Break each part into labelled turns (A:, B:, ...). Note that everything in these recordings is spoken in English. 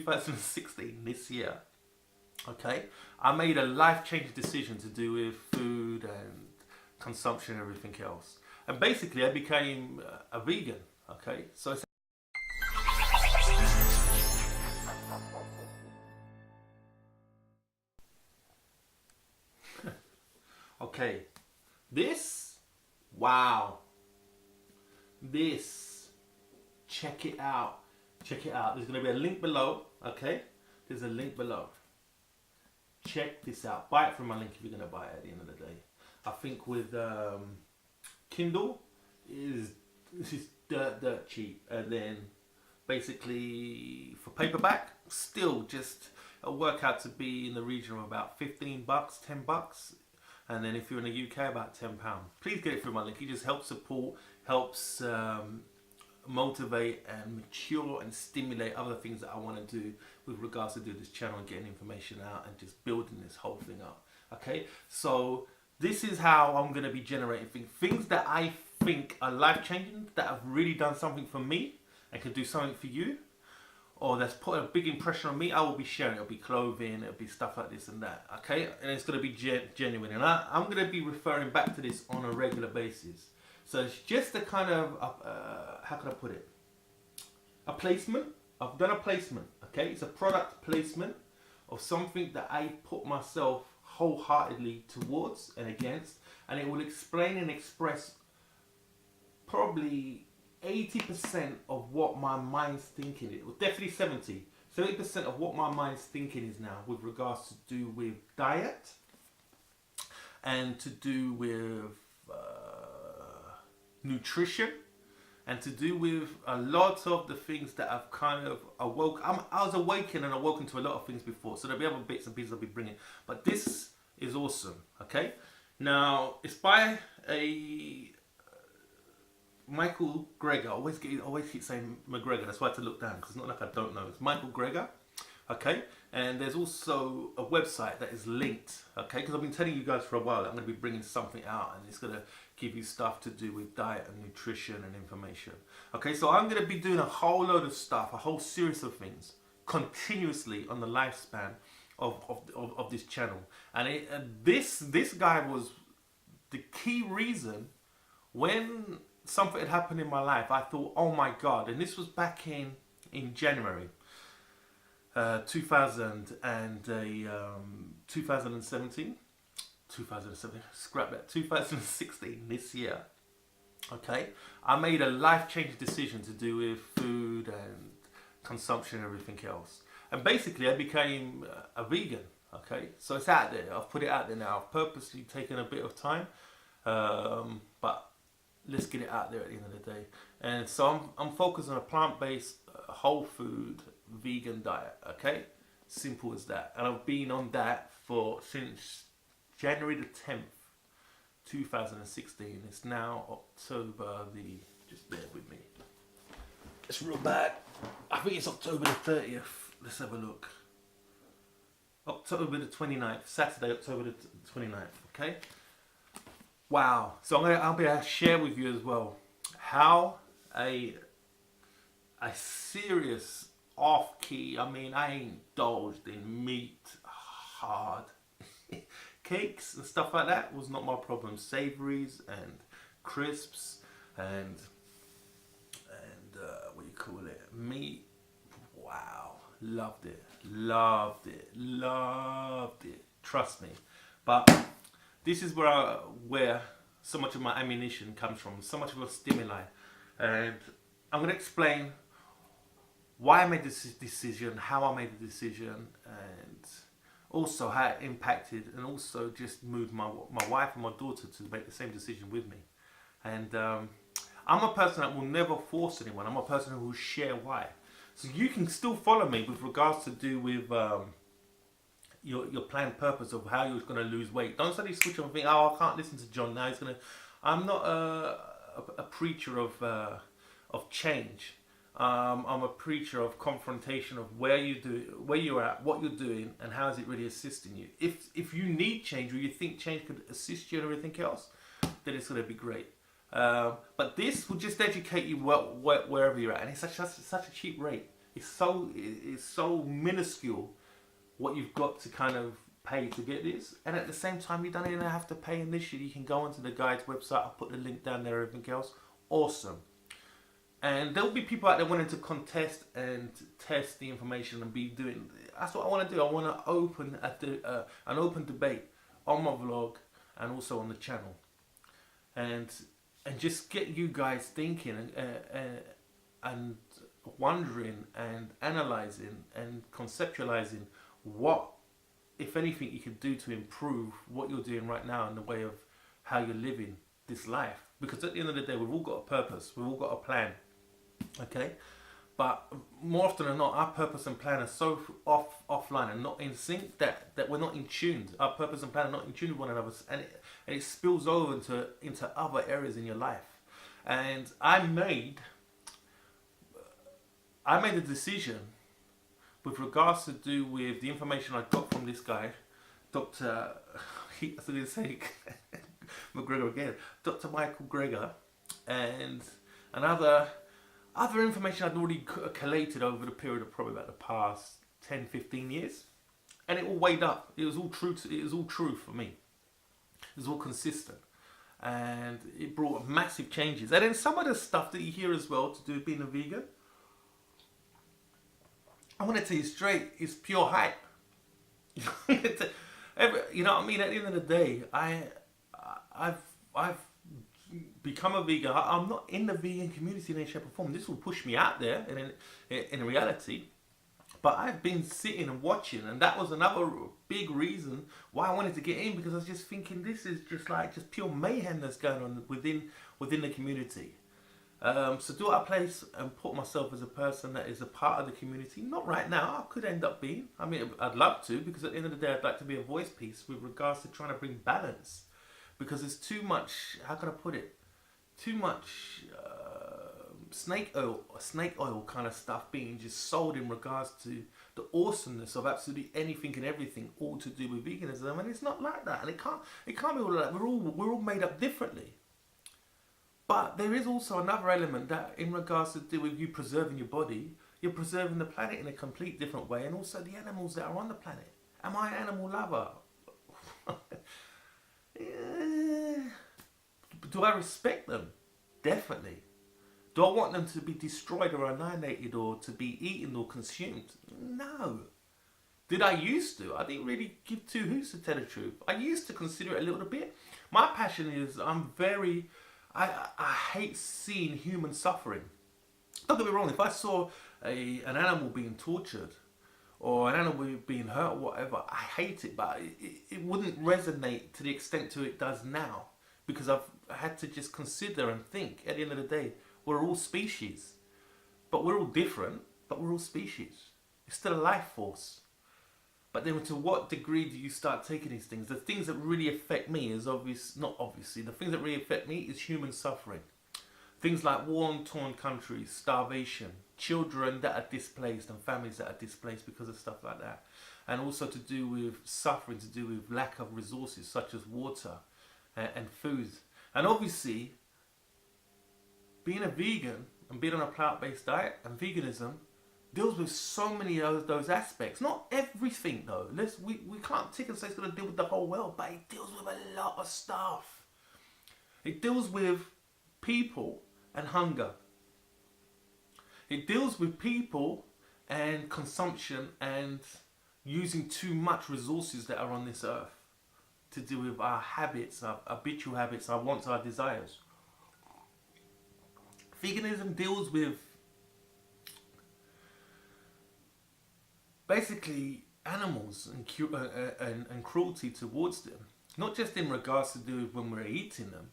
A: 2016, this year, okay, I made a life-changing decision to do with food and consumption and everything else. And basically I became a vegan, okay? So it's okay, this, wow, this, check it out, check it out. There's going to be a link below, okay? There's a link below. Check this out. Buy it from my link if you're going to buy it at the end of the day. I think with Kindle, this is dirt cheap. And then basically for paperback, still just it'll work out to be in the region of about 15 bucks, 10 bucks. And then if you're in the UK, about £10. Please get it through my link. It just helps support, helps motivate and mature and stimulate other things that I want to do with regards to do this channel and getting information out and just building this whole thing up. Okay, so this is how I'm going to be generating things that I think are life-changing, that have really done something for me and can do something for you, or that's put a big impression on me. I will be sharing. It'll be clothing, it'll be stuff like this and that, okay? And it's going to be genuine, and I'm going to be referring back to this on a regular basis. So it's just a kind of, how can I put it? A placement. I've done a placement, okay? It's a product placement of something that I put myself wholeheartedly towards and against, and it will explain and express probably 80% of what my mind's thinking is. Well, definitely 70% of what my mind's thinking is now with regards to do with diet and to do with nutrition and to do with a lot of the things that I've kind of awoke. I was awakened and awoken to a lot of things before, so there'll be other bits and pieces I'll be bringing, but this is awesome. Okay, now it's by a Michael Greger. I always keep saying McGregor, that's why I had to look down because it's not like I don't know. It's Michael Greger. Okay, and there's also a website that is linked, okay, because I've been telling you guys for a while that I'm going to be bringing something out and it's going to give you stuff to do with diet and nutrition and information. Okay, so I'm going to be doing a whole load of stuff, a whole series of things continuously on the lifespan of this channel. And this guy was the key reason when something had happened in my life. I thought, oh my God, and this was back in January 2017, scrap that, 2016, this year, okay, I made a life-changing decision to do with food and consumption and everything else. And basically I became a vegan, okay, so it's out there, I've put it out there now. I've purposely taken a bit of time, but let's get it out there at the end of the day. And so I'm focused on a plant-based, whole food, vegan diet, okay? Simple as that. And I've been on that since January the 10th, 2016. It's now October just bear with me. It's real bad. I think it's October the 30th. Let's have a look. October the 29th, Saturday, October the 29th, okay? Wow. So I'll be able to share with you as well how a serious off-key, I mean, I indulged in meat hard. Cakes and stuff like that was not my problem. Savouries and crisps and what do you call it? Meat. Wow. Loved it. Loved it. Loved it. Trust me. But this is where so much of my ammunition comes from, so much of a stimuli. And I'm going to explain why I made this decision, how I made the decision, and also how it impacted and also just moved my wife and my daughter to make the same decision with me. And I'm a person that will never force anyone. I'm a person who will share why. So you can still follow me with regards to do with your planned purpose of how you're going to lose weight. Don't suddenly switch on and think, oh, I can't listen to John now. He's going to. I'm not a preacher of change. I'm a preacher of confrontation of where you're at, what you're doing, and how is it really assisting you. If you need change or you think change could assist you and everything else, then it's going to be great. But this will just educate you wherever you're at, and it's such a cheap rate. it's so minuscule what you've got to kind of pay to get this, and at the same time you don't even have to pay initially. You can go onto the guide's website. I'll put the link down there. Everything else, awesome. And there'll be people out there wanting to contest and test the information and be doing. That's what I want to do. I want to open an open debate on my vlog and also on the channel, and just get you guys thinking and wondering and analyzing and conceptualizing what, if anything, you could do to improve what you're doing right now in the way of how you're living this life. Because at the end of the day, we've all got a purpose, we've all got a plan, okay? But more often than not, our purpose and plan are so offline and not in sync that we're not in tune. Our purpose and plan are not in tune with one another, and it spills over into other areas in your life. And I made a decision with regards to do with the information I got from this guy, Dr. I was going to say McGregor again, Dr. Michael Greger, and another information I'd already collated over the period of probably about the past 10, 15 years, and it all weighed up. It was all true. It was all true for me. It was all consistent, and it brought massive changes. And then some of the stuff that you hear as well to do with being a vegan, I want to tell you straight, it's pure hype. You know what I mean? At the end of the day, I've become a vegan. I'm not in the vegan community in any shape or form. This will push me out there in reality. But I've been sitting and watching, and that was another big reason why I wanted to get in, because I was just thinking this is just pure mayhem that's going on within the community. So do I place and put myself as a person that is a part of the community? Not right now. I could end up being. I mean, I'd love to, because at the end of the day, I'd like to be a voice piece with regards to trying to bring balance. Because there's too much, how can I put it? Too much snake oil kind of stuff being just sold in regards to the awesomeness of absolutely anything and everything, all to do with veganism. And it's not like that. And it can't be all like that. We're all made up differently. But there is also another element that, in regards to do with you preserving your body, you're preserving the planet in a complete different way, and also the animals that are on the planet. Am I an animal lover? Do I respect them? Definitely. Do I want them to be destroyed or annihilated or to be eaten or consumed? No. Did I used to? I didn't really give two hoots to tell the truth. I used to consider it a little bit. My passion is I hate seeing human suffering. Don't get me wrong, if I saw an animal being tortured or an animal being hurt or whatever, I hate it, but it wouldn't resonate to the extent to it does now, because I've had to just consider and think, at the end of the day, we're all species, but we're all different, but we're all species. It's still a life force. But then to what degree do you start taking these things? The things that really affect me is the things that really affect me is human suffering. Things like war-torn countries, starvation, children that are displaced and families that are displaced because of stuff like that. And also to do with suffering, to do with lack of resources such as water and food. And obviously, being a vegan and being on a plant-based diet and veganism deals with so many of those aspects. Not everything though. We can't tick and say it's going to deal with the whole world, but it deals with a lot of stuff. It deals with people and hunger. It deals with people and consumption and using too much resources that are on this earth to do with our habits, our habitual habits, our wants, our desires. Veganism deals with basically animals and cruelty towards them. Not just in regards to do with when we're eating them,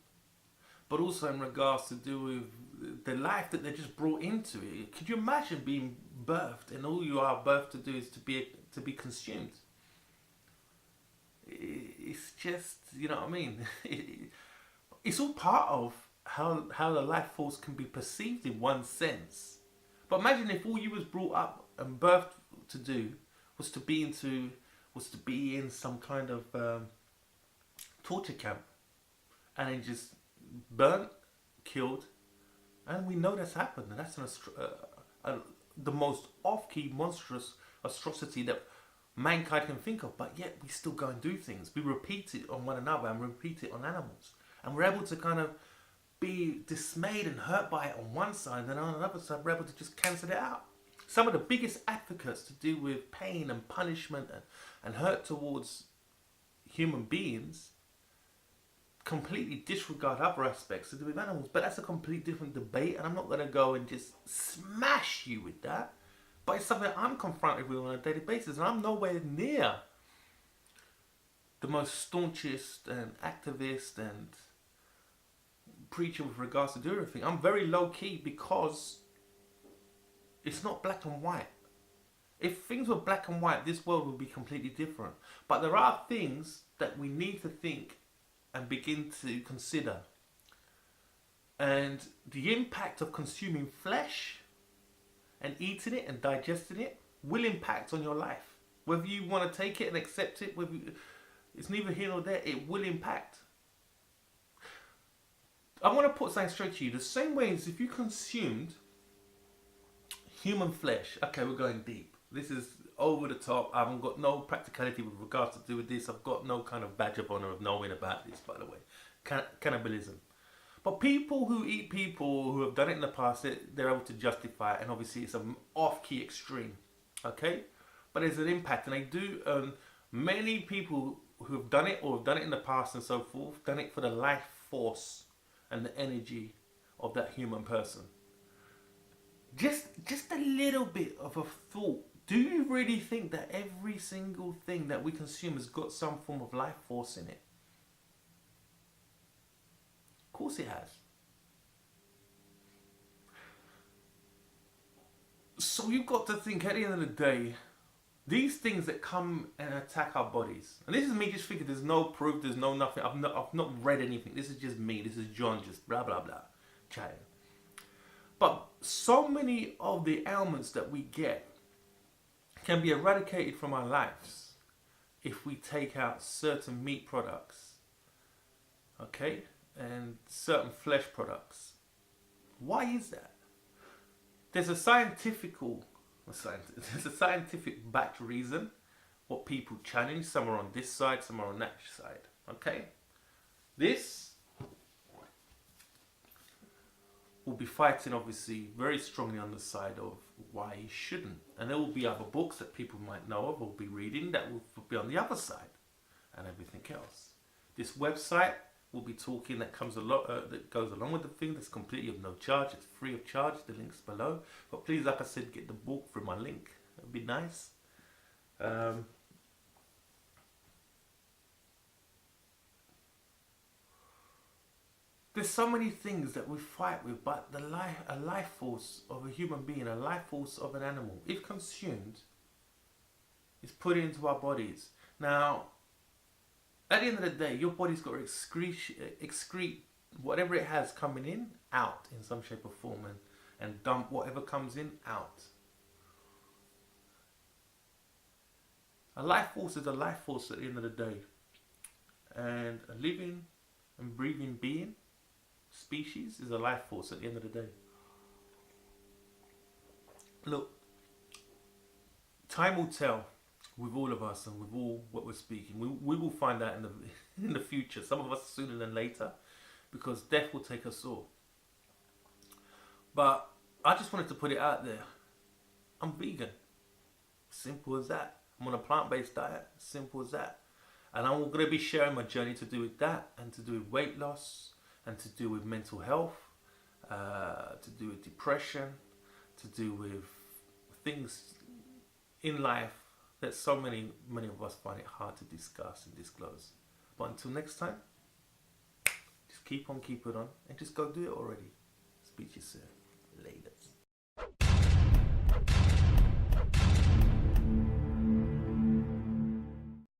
A: but also in regards to do with the life that they're just brought into it. Could you imagine being birthed and all you are birthed to do is to be consumed? It's just, you know what I mean? It's all part of how the life force can be perceived in one sense. But imagine if all you was brought up and birthed to do was to be in some kind of torture camp, and then just burnt, killed, and we know that's happened, and that's the most off-key, monstrous atrocity that mankind can think of, but yet we still go and do things. We repeat it on one another and repeat it on animals. And we're able to kind of be dismayed and hurt by it on one side, and then on another side we're able to just cancel it out. Some of the biggest advocates to do with pain and punishment and hurt towards human beings completely disregard other aspects to do with animals. But that's a complete different debate, and I'm not going to go and just smash you with that. But it's something I'm confronted with on a daily basis, and I'm nowhere near the most staunchest and activist and preacher with regards to do everything. I'm very low key because it's not black and white. If things were black and white, this world would be completely different. But there are things that we need to think and begin to consider. And the impact of consuming flesh and eating it and digesting it will impact on your life. Whether you want to take it and accept it, it's neither here nor there, it will impact. I want to put something straight to you. The same way as if you consumed human flesh. Okay, we're going deep. This is over the top. I haven't got no practicality with regards to do with this. I've got no kind of badge of honor of knowing about this, by the way. Cannibalism. But people who eat people who have done it in the past, they're able to justify it. And obviously it's an off-key extreme. Okay? But there's an impact. And I do, many people who have done it or have done it in the past and so forth, done it for the life force and the energy of that human person. Just a little bit of a thought. Do you really think that every single thing that we consume has got some form of life force in it? Of course it has. So you've got to think at the end of the day, these things that come and attack our bodies, and this is me just thinking, there's no proof, there's no nothing, I've not read anything, this is just me, this is John just blah blah blah chatting. But so many of the ailments that we get can be eradicated from our lives if we take out certain meat products, okay, and certain flesh products. Why is that? There's a scientific backed reason what people challenge. Some are on this side, some are on that side. Okay? This will be fighting obviously very strongly on the side of why you shouldn't. And there will be other books that people might know of or be reading that will be on the other side and everything else. This website will be talking that comes that goes along with the thing, that's completely of no charge. It's free of charge. The link's below. But please, like I said, get the book through my link. It would be nice. There's so many things that we fight with, but a life force of a human being, a life force of an animal, if consumed, is put into our bodies. Now, at the end of the day, your body's got to excrete whatever it has coming in, out in some shape or form, and dump whatever comes in, out. A life force is a life force at the end of the day. And a living and breathing being, species, is a life force at the end of the day. Look, time will tell with all of us and with all what we're speaking. We will find out in the future. Some of us sooner than later, because death will take us all. But I just wanted to put it out there. I'm vegan. Simple as that. I'm on a plant-based diet. Simple as that. And I'm going to be sharing my journey to do with that, and to do with weight loss, and to do with mental health, to do with depression, to do with things in life that so many of us find it hard to discuss and disclose. But until next time, just keep on keeping on, and just go do it already. Speak to you soon. Laters.